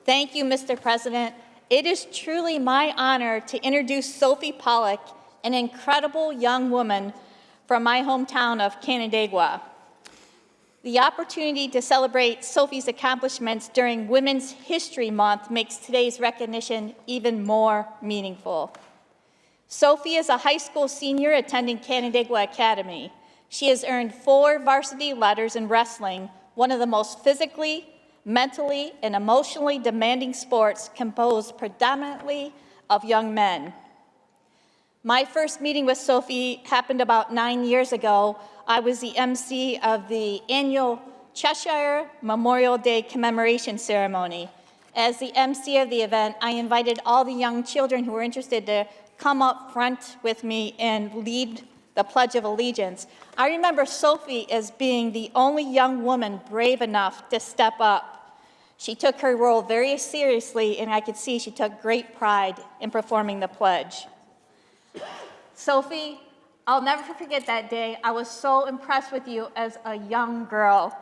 Thank you, Mr. President. It is truly my honor to introduce Sophie Pollack, an incredible young woman from my hometown of Canandaigua. The opportunity to celebrate Sophie's accomplishments during Women's History Month makes today's recognition even more meaningful. Sophie is a high school senior attending Canandaigua Academy. She has earned 4 varsity letters in wrestling, one of the most physically, mentally, and emotionally demanding sports composed predominantly of young men. My first meeting with Sophie happened about 9 years ago. I was the MC of the annual Cheshire Memorial Day commemoration ceremony. As the MC of the event, I invited all the young children who were interested to come up front with me and lead the Pledge of Allegiance. I remember Sophie as being the only young woman brave enough to step up. She took her role very seriously, and I could see she took great pride in performing the pledge. Sophie, I'll never forget that day. I was so impressed with you as a young girl.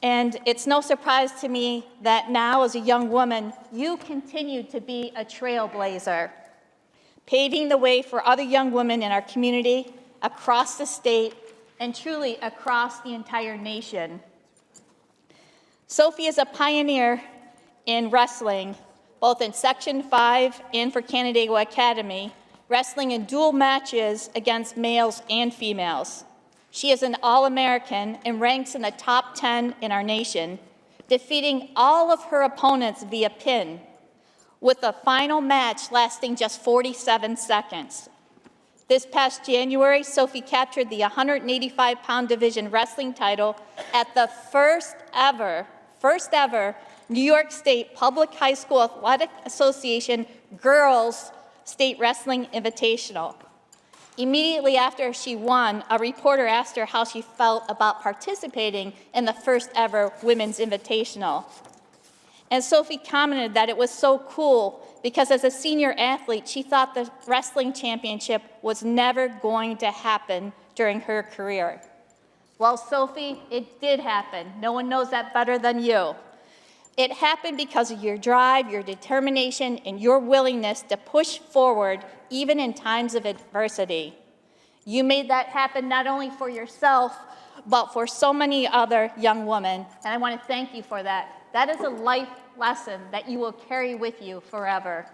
And it's no surprise to me that now, as a young woman, you continue to be a trailblazer, paving the way for other young women in our community, across the state, and truly across the entire nation. Sophie is a pioneer in wrestling, both in Section 5 and for Canandaigua Academy, wrestling in dual matches against males and females. She is an All-American and ranks in the top 10 in our nation, defeating all of her opponents via pin, with a final match lasting just 47 seconds. This past January, Sophie captured the 185-pound division wrestling title at the first ever New York State Public High School Athletic Association Girls State Wrestling Invitational. Immediately after she won, a reporter asked her how she felt about participating in the first ever Women's Invitational. And Sophie commented that it was so cool because as a senior athlete, she thought the wrestling championship was never going to happen during her career. Well, Sophie, it did happen. No one knows that better than you. It happened because of your drive, your determination, and your willingness to push forward even in times of adversity. You made that happen not only for yourself, but for so many other young women, and I want to thank you for that. That is a life lesson that you will carry with you forever.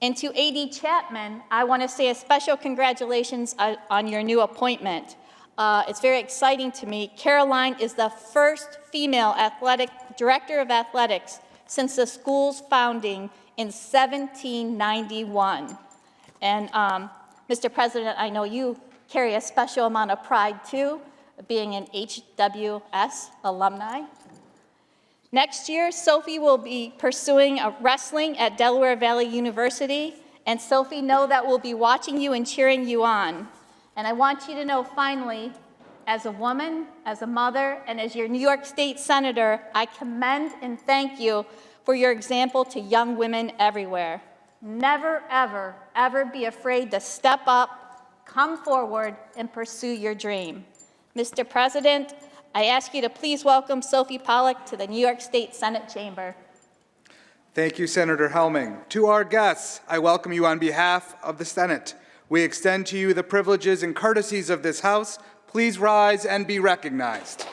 And to A.D. Chapman, I want to say a special congratulations on your new appointment. It's very exciting to me. Caroline is the first female director of athletics since the school's founding in 1791. And Mr. President, I know you carry a special amount of pride too, being an HWS alumni. Next year, Sophie will be pursuing wrestling at Delaware Valley University, and Sophie, know that we'll be watching you and cheering you on. And I want you to know, finally, as a woman, as a mother, and as your New York State Senator, I commend and thank you for your example to young women everywhere. Never, ever, ever be afraid to step up, come forward, and pursue your dream. Mr. President, I ask you to please welcome Sophie Pollack to the New York State Senate Chamber. Thank you, Senator Helming. To our guests, I welcome you on behalf of the Senate. We extend to you the privileges and courtesies of this House. Please rise and be recognized.